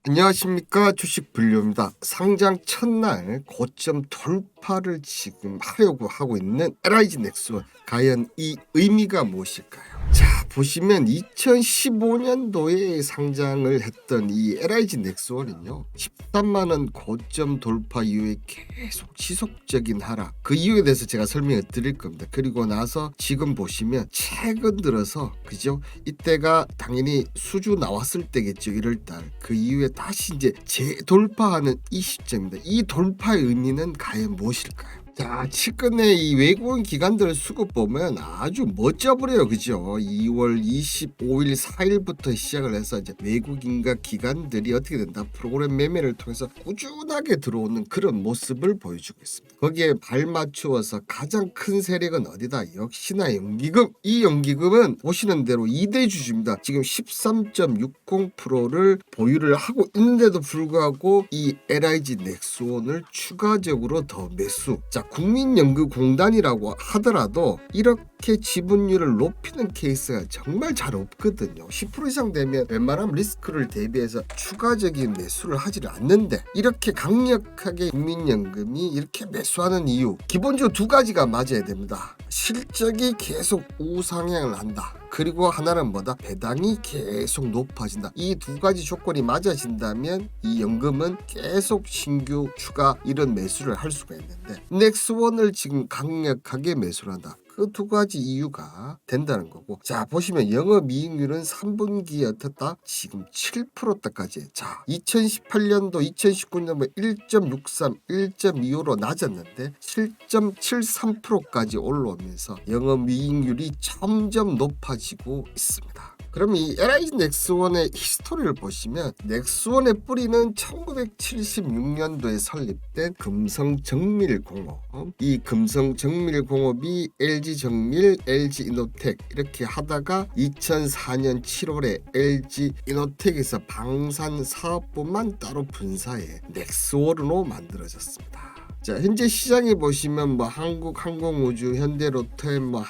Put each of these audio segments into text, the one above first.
안녕하십니까, 주식불료입니다. 상장 첫날 고점 돌파를 지금 하려고 하고 있는 LIG 넥스원, 과연 이 의미가 무엇일까요? 자, 보시면 2015년도에 상장을 했던 이 LIG 넥스원은요 13만원 고점 돌파 이후에 계속 지속적인 하락, 그 이유에 대해서 제가 설명을 드릴 겁니다. 그리고 나서 지금 보시면 최근 들어서, 그죠, 이때가 당연히 수주 나왔을 때겠죠. 1월달. 그 이후에 다시 이제 재돌파하는 이 시점입니다. 이 돌파의 의미는 과연 무엇일까요? 자, 최근에 이 외국인 기관들 수급 보면 아주 멋져 보여요. 그죠? 2월 25일 4일부터 시작을 해서 이제 외국인과 기관들이 어떻게 된다? 프로그램 매매를 통해서 꾸준하게 들어오는 그런 모습을 보여주고 있습니다. 거기에 발맞추어서 가장 큰 세력은 어디다? 역시나 연기금. 이 연기금은 보시는 대로 2대 주주입니다. 지금 13.60%를 보유를 하고 있는데도 불구하고 이 LIG 넥스원을 추가적으로 더 매수. 자, 국민연금공단이라고 하더라도 이렇게 지분율을 높이는 케이스가 정말 잘 없거든요. 10% 이상 되면 웬만하면 리스크를 대비해서 추가적인 매수를 하지를 않는데, 이렇게 강력하게 국민연금이 이렇게 매수하는 이유, 기본적으로 두 가지가 맞아야 됩니다. 실적이 계속 우상향을 한다. 그리고 하나는 뭐다? 배당이 계속 높아진다. 이 두 가지 조건이 맞아진다면 이 연금은 계속 신규 추가 이런 매수를 할 수가 있는데, 넥스원을 지금 강력하게 매수를 한다. 그 두 가지 이유가 된다는 거고. 자, 보시면 영업이익률은 3분기에 어떻다? 지금 7%대까지. 자, 2018년도 2019년도 1.63 1.25로 낮았는데 7.73%까지 올라오면서 영업이익률이 점점 높아지고 있습니다. 그럼 이 LIG 넥스원의 히스토리를 보시면, 넥스원의 뿌리는 1976년도에 설립된 금성정밀공업, 이 금성정밀공업이 LG정밀, LG이노텍 이렇게 하다가 2004년 7월에 LG이노텍에서 방산사업부만 따로 분사해 넥스원으로 만들어졌습니다. 자, 현재 시장에 보시면 뭐 한국항공우주, 현대로템, 뭐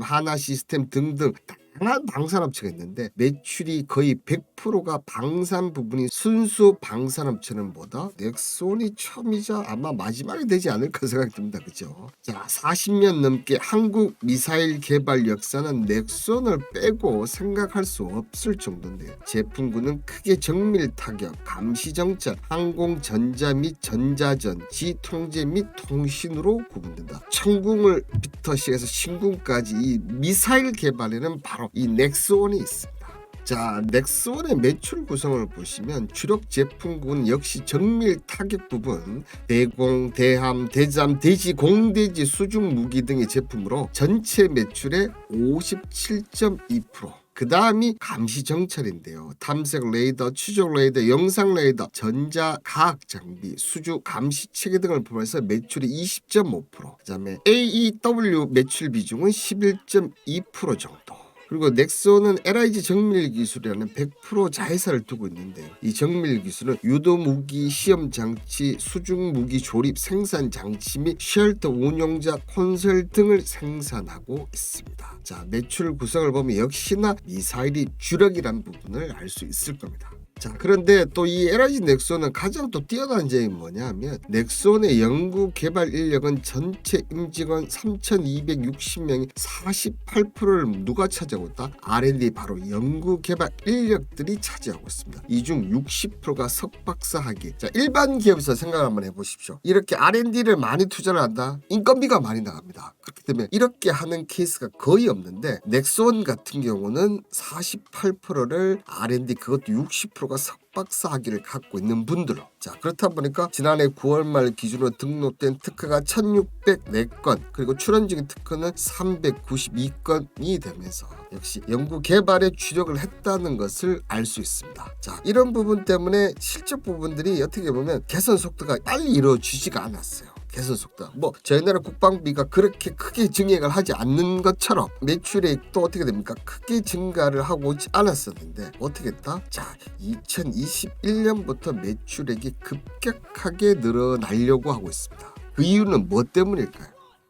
하나시스템 등등 다양한 방산업체가 있는데, 매출이 거의 100%가 방산 부분이 순수 방산업체는 뭐다? 넥스원이 처음이자 아마 마지막이 되지 않을까 생각이 듭니다. 그죠? 자, 40년 넘게 한국 미사일 개발 역사는 넥스원을 빼고 생각할 수 없을 정도인데요. 제품군은 크게 정밀 타격, 감시 정찰, 항공 전자 및 전자전, 지통제 및 통신으로 구분된다. 천궁을부터 시작해서 신궁까지 이 미사일 개발에는 바로 이 넥스원이 있습니다. 자, 넥스원의 매출 구성을 보시면 주력 제품군 역시 정밀 타격 부분, 대공, 대함, 대잠, 대지, 공대지, 수중 무기 등의 제품으로 전체 매출의 57.2%. 그 다음이 감시 정찰인데요. 탐색 레이더, 추적 레이더, 영상 레이더, 전자 과학 장비, 수주 감시 체계 등을 포함해서 매출이 20.5%. 그 다음에 AEW 매출 비중은 11.2% 정도. 그리고 넥스원은 LIG 정밀 기술이라는 100% 자회사를 두고 있는데요. 이 정밀 기술은 유도 무기 시험 장치, 수중 무기 조립 생산 장치 및 쉘터 운용자 콘솔 등을 생산하고 있습니다. 자, 매출 구성을 보면 역시나 미사일이 주력이라는 부분을 알 수 있을 겁니다. 자, 그런데 또 이 LIG 넥스원은 가장 또 뛰어난 점이 뭐냐면, 넥스원의 연구 개발 인력은 전체 임직원 3,260명이 48%를 누가 차지하고 있다? R&D, 바로 연구 개발 인력들이 차지하고 있습니다. 이 중 60%가 석박사 학위. 자, 일반 기업에서 생각을 한번 해보십시오. 이렇게 R&D를 많이 투자를 한다? 인건비가 많이 나갑니다. 그렇기 때문에 이렇게 하는 케이스가 거의 없는데, 넥스원 같은 경우는 48%를 R&D, 그것도 60%가 석박사 학위를 갖고 있는 분들로. 자, 그렇다 보니까 지난해 9월 말 기준으로 등록된 특허가 1604건, 그리고 출원 중인 특허는 392건이 되면서 역시 연구 개발에 주력을 했다는 것을 알 수 있습니다. 자, 이런 부분 때문에 실적 부분들이 어떻게 보면 개선 속도가 빨리 이루어지지가 않았어요. 개선 속도. 뭐 저희 나라 국방비가 그렇게 크게 증액을 하지 않는 것처럼 매출액도 어떻게 됩니까? 크게 증가를 하고 있지 않았었는데 어떻게 했다? 자, 2021년부터 매출액이 급격하게 늘어나려고 하고 있습니다. 그 이유는 뭐 때문일까요?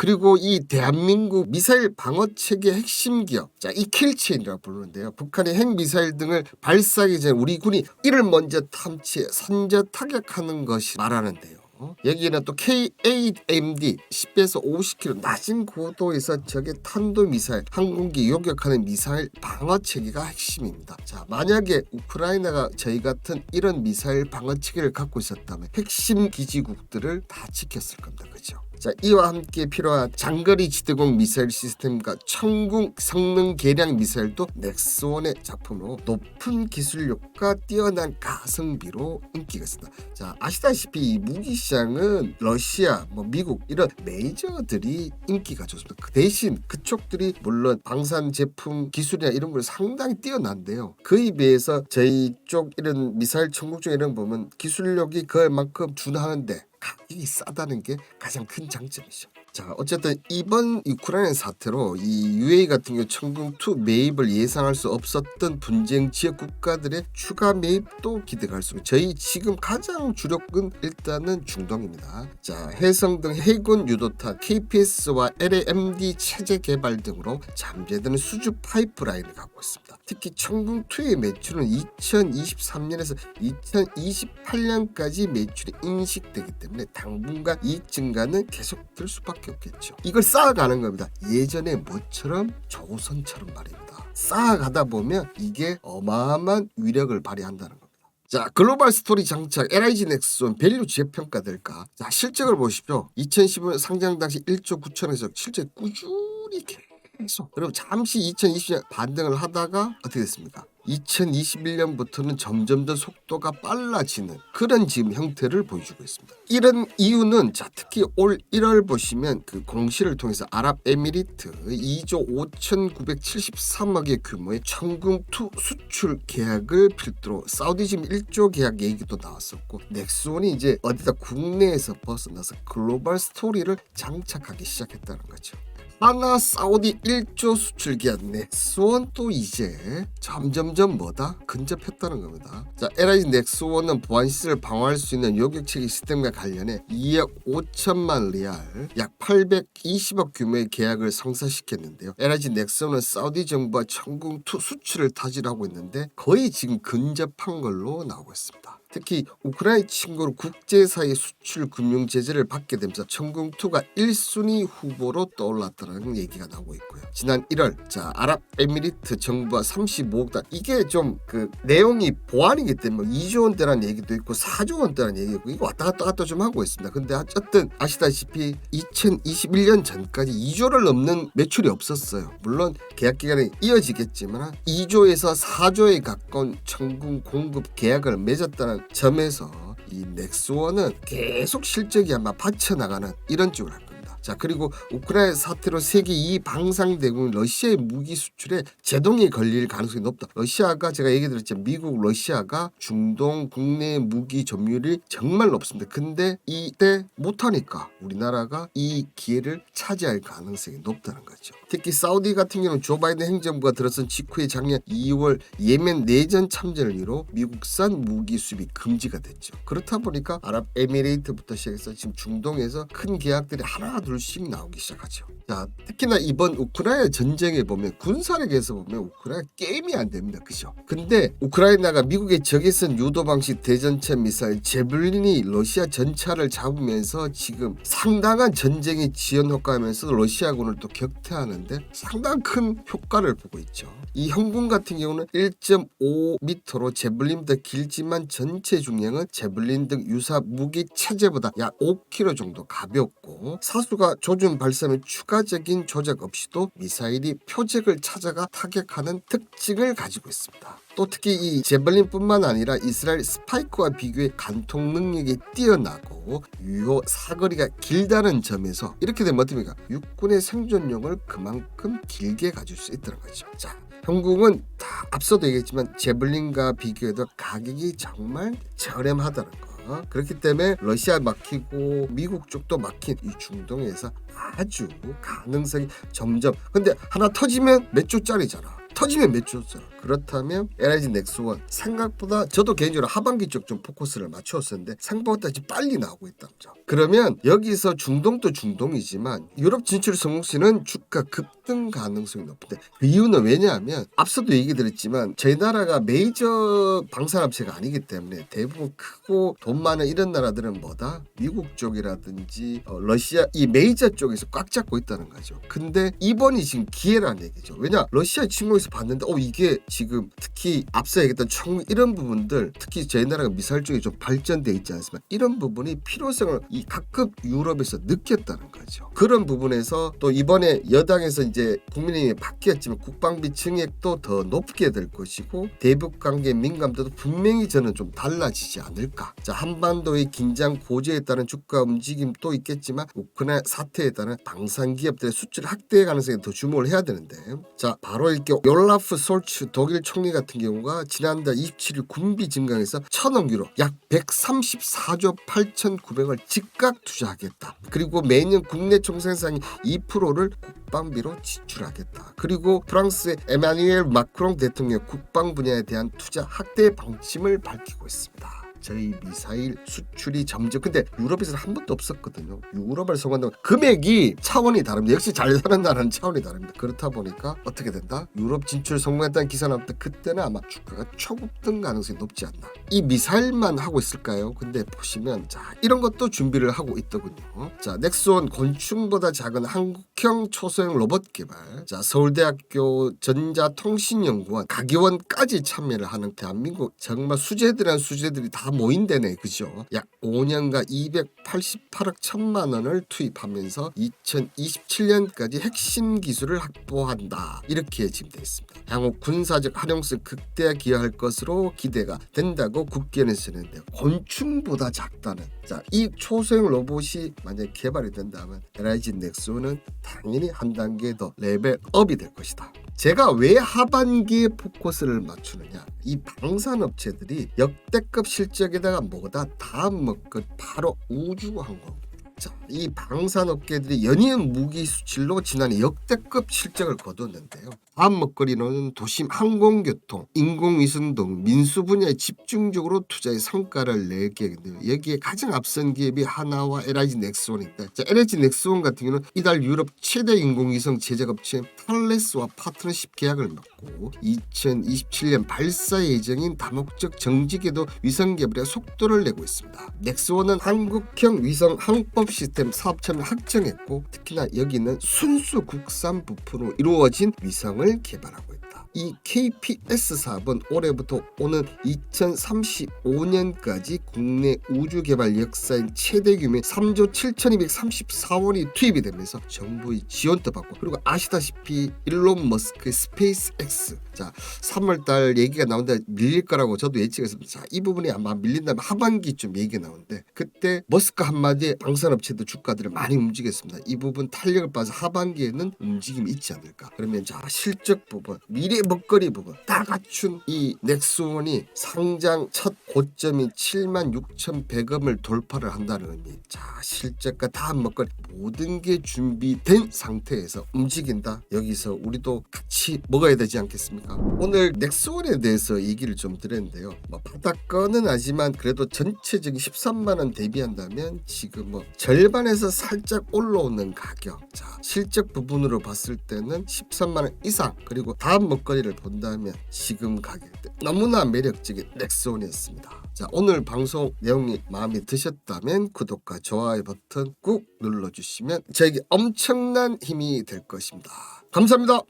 그리고 이 대한민국 미사일 방어 체계 핵심 기업, 자, 이 킬체인이라고 부르는데요. 북한의 핵미사일 등을 발사하기 전에 우리 군이 이를 먼저 탐지해 선제 타격하는 것이 말하는데요. 여기에는 또 K-8MD 10에서 50km 낮은 고도에서 적의 탄도미사일, 항공기 요격하는 미사일 방어체계가 핵심입니다. 자, 만약에 우크라이나가 저희 같은 이런 미사일 방어체계를 갖고 있었다면 핵심 기지국들을 다 지켰을 겁니다. 그죠? 자, 이와 함께 필요한 장거리 지대공 미사일 시스템과 천궁 성능 개량 미사일도 넥스원의 작품으로 높은 기술력과 뛰어난 가성비로 인기가 있습니다. 자, 아시다시피 이 무기 시장은 러시아, 미국 이런 메이저들이 인기가 좋습니다. 그 대신 그쪽들이 물론 방산 제품 기술이나 이런 걸 상당히 뛰어난데요. 그에 비해서 저희 쪽 이런 미사일 천국 중 이런 거 보면 기술력이 그만큼 준하는데 가격이 싸다는 게 가장 큰 장점이죠. 자, 어쨌든 이번 우크라이나 사태로 이 UAE 같은 경우 천궁2 매입을 예상할 수 없었던 분쟁 지역 국가들의 추가 매입도 기대할 수 있고, 저희 지금 가장 주력은 일단은 중동입니다. 자, 해성 등 해군 유도탄, KPS와 LAMD 체제 개발 등으로 잠재되는 수주 파이프라인을 갖고 있습니다. 특히 천궁2의 매출은 2023년에서 2028년까지 매출이 인식되기 때문에 당분간 이익 증가는 계속될 수밖에 없겠죠. 이걸 쌓아가는 겁니다. 예전에 뭐처럼 조선처럼 말입니다. 쌓아가다 보면 이게 어마어마한 위력을 발휘한다는 겁니다. 자, 글로벌 스토리 장착 LIG 넥스원 밸류 재평가될까? 자, 실적을 보십시오. 2015년 상장 당시 1조 9천에서 실제 꾸준히 계속, 그리고 잠시 2020년 반등을 하다가 어떻게 됐습니까? 2021년부터는 점점 더 속도가 빨라지는 그런 지금 형태를 보여주고 있습니다. 이런 이유는, 자, 특히 올 1월 보시면 그 공시를 통해서 아랍에미리트 2조 5,973억의 규모의 천궁2 수출 계약을 필두로 사우디 지금 1조 계약 얘기도 나왔었고, 넥스원이 이제 어디다 국내에서 벗어나서 글로벌 스토리를 장착하기 시작했다는 거죠. 하나 사우디 1조 수출 계약 넥스원 또 이제 점점점 근접했다는 겁니다. 자, LIG 넥스원은 보안시설을 방어할 수 있는 요격체계 시스템과 관련해 2억 5천만 리알 약 820억 규모의 계약을 성사시켰는데요. LIG 넥스원은 사우디 정부와 천궁2 수출을 타진하고 있는데 거의 지금 근접한 걸로 나오고 있습니다. 특히 우크라이나 친구로 국제사회 수출 금융 제재를 받게 되면서 천궁2가 1순위 후보로 떠올랐다는 얘기가 나오고 있고요. 지난 1월 자, 아랍에미리트 정부와 35억 달, 이게 좀 그 내용이 보안이기 때문에 2조 원대라는 얘기도 있고 4조 원대라는 얘기도 있고, 이거 왔다 갔다 좀 하고 있습니다. 근데 어쨌든 아시다시피 2021년 전까지 2조를 넘는 매출이 없었어요. 물론 계약 기간이 이어지겠지만 2조에서 4조에 가까운 천궁 공급 계약을 맺었다는 점에서 이 넥스원은 계속 실적이 아마 받쳐나가는 이런 쪽을 할 겁니다. 자, 그리고 우크라이나 사태로 세계 2위 방산대국인 러시아의 무기 수출에 제동이 걸릴 가능성이 높다. 러시아가, 제가 얘기 드렸지만 미국 러시아가 중동 국내 무기 점유율이 정말 높습니다. 근데 이때 못하니까 우리나라가 이 기회를 차지할 가능성이 높다는 거죠. 특히 사우디 같은 경우는 조 바이든 행정부가 들어선 직후에 작년 2월 예멘 내전 참전을 이유로 미국산 무기 수입이 금지가 됐죠. 그렇다 보니까 아랍에미레이트부터 시작해서 지금 중동에서 큰 계약들이 하나 둘씩 나오기 시작하죠. 자, 특히나 이번 우크라이나 전쟁에 보면 군사력에서 보면 우크라이나 게임이 안 됩니다. 그죠? 근데 우크라이나가 미국의 적외선 유도 방식 대전차 미사일 제블린이 러시아 전차를 잡으면서 지금 상당한 전쟁의 지연 효과하면서 러시아군을 또 격퇴하는데 상당히 큰 효과를 보고 있죠. 이 형군 같은 경우는 1.5m로 제블린보다 길지만 전체 중량은 제블린 등 유사 무기 체제보다 약 5kg 정도 가볍고, 사수가 조준 발사면 추가적인 조작 없이도 미사일이 표적을 찾아가 타격하는 특징을 가지고 있습니다. 또 특히 이 제블린뿐만 아니라 이스라엘 스파이크와 비교해 간통 능력이 뛰어나고 유효 사거리가 길다는 점에서 이렇게 되면 어떻습니까? 육군의 생존력을 그만큼 길게 가질 수 있다는 거죠. 자, 형국은 다 앞서도 얘기했지만 제블린과 비교해도 가격이 정말 저렴하다는 거. 그렇기 때문에 러시아 막히고 미국 쪽도 막힌 이 중동에서 아주 가능성이 점점, 근데 하나 터지면 몇 조짜리잖아. 터지면 매출었어요. 그렇다면 LG 넥스원 생각보다 저도 개인적으로 하반기 쪽 좀 포커스를 맞추었었는데 생각보다 지금 빨리 나오고 있다는 점. 그러면 여기서 중동도 중동이지만 유럽 진출 성공 시는 주가 급등 가능성이 높은데 그 이유는 왜냐하면 앞서도 얘기 드렸지만 저희 나라가 메이저 방산업체가 아니기 때문에 대부분 크고 돈 많은 이런 나라들은 뭐다? 미국 쪽이라든지 러시아 이 메이저 쪽에서 꽉 잡고 있다는 거죠. 근데 이번이 지금 기회라는 얘기죠. 왜냐 러시아 침공에서 봤는데 이게 지금 특히 앞서 얘기했던 총 이런 부분들 특히 저희 나라가 미사일 쪽이 좀 발전돼 있지 않습니까? 이런 부분이 필요성을 이 각급 유럽에서 느꼈다는 거죠. 그런 부분에서 또 이번에 여당에서 이제 국민의힘이 바뀌었지만 국방비 증액도 더 높게 될 것이고 대북 관계 민감도도 분명히 저는 좀 달라지지 않을까. 자, 한반도의 긴장 고조에 따른 주가 움직임도 있겠지만 우크라이나 사태에 따른 방산 기업들의 수출 확대 가능성에 더 주목을 해야 되는데 자 바로 이렇게 올라프 솔츠 독일 총리 같은 경우가 지난달 27일 군비 증강에서 1,000억 유로 약 134조 8,900을 즉각 투자하겠다. 그리고 매년 국내 총생산이 2%를 국방비로 지출하겠다. 그리고 프랑스의 에마뉘엘 마크롱 대통령 국방 분야에 대한 투자 확대 방침을 밝히고 있습니다. 저희 미사일 수출이 점점 근데 유럽에서는 한 번도 없었거든요. 유럽을 성공한다고 금액이 차원이 다릅니다. 역시 잘 사는 나라는 차원이 다릅니다. 그렇다 보니까 어떻게 된다? 유럽 진출 성공했다는 기사 나올 때 그때는 아마 주가가 초급등 가능성이 높지 않나. 이 미사일만 하고 있을까요? 근데 보시면 자 이런 것도 준비를 하고 있더군요. 자 넥스원 곤충보다 작은 한국형 초소형 로봇 개발. 자 서울대학교 전자통신연구원 가기원까지 참여를 하는 대한민국 정말 수재들이란 수재들이 다 모인대네 그죠? 약 5년간 288억 1천만 원을 투입하면서 2027년까지 핵심 기술을 확보한다 이렇게 지금 되어 있습니다. 향후 군사적 활용성 극대화 기여할 것으로 기대가 된다고 국견에서 했는데 곤충보다 작다는 자, 이 초소형 로봇이 만약에 개발이 된다면 LG 넥스원은 당연히 한 단계 더 레벨업이 될 것이다. 제가 왜 하반기에 포커스를 맞추느냐 이 방산업체들이 역대급 실적에다가 뭐다 다음 먹것 바로 우주항공 자, 이 방산업계들이 연이은 무기 수출로 지난해 역대급 실적을 거뒀는데요. 다음 먹거리는 도심 항공교통, 인공위성 등 민수 분야에 집중적으로 투자의 성과를 낼 계획인데요. 여기에 가장 앞선 기업이 하나와 LG 넥스원인데 자, LG 넥스원 같은 경우는 이달 유럽 최대 인공위성 제작업체 탈레스와 파트너십 계약을 맺고 2027년 발사 예정인 다목적 정지궤도 위성 개발에 속도를 내고 있습니다. 넥스원은 한국형 위성 항법 시스템 사업 참여 확정했고 특히나 여기는 순수 국산 부품으로 이루어진 위성을 개발하고 있다. 이 KPS 사업은 올해부터 오는 2035년까지 국내 우주 개발 역사인 최대 규모의 3조 7,234원이 투입이 되면서 정부의 지원도 받고 그리고 아시다시피 일론 머스크의 스페이스 X 자 3월달 얘기가 나온다 밀릴 거라고 저도 예측했습니다. 자, 이 부분이 아마 밀린다면 하반기쯤 얘기가 나오는데 그때 머스크 한마디에 방산업체도 주가들을 많이 움직였습니다. 이 부분 탄력을 봐서 하반기에는 움직임이 있지 않을까. 그러면 자 실적 부분 미래 먹거리 부분 다 갖춘 이 넥스원이 상장 첫 고점인 76,100원을 돌파를 한다는 의미. 자 실적과 다음 먹거리 모든 게 준비된 상태에서 움직인다. 여기서 우리도 같이 먹어야 되지 않겠습니까? 오늘 넥스원에 대해서 얘기를 좀 드렸는데요. 바닥권은 하지만 그래도 전체적인 13만원 대비한다면 지금 절반에서 살짝 올라오는 가격. 자 실적 부분으로 봤을 때는 13만원 이상 그리고 다음 먹거리를 본다면 지금 가격대 너무나 매력적인 넥스원이었습니다. 자 오늘 방송 내용이 마음에 드셨다면 구독과 좋아요 버튼 꾹 눌러주시면 저에게 엄청난 힘이 될 것입니다. 감사합니다.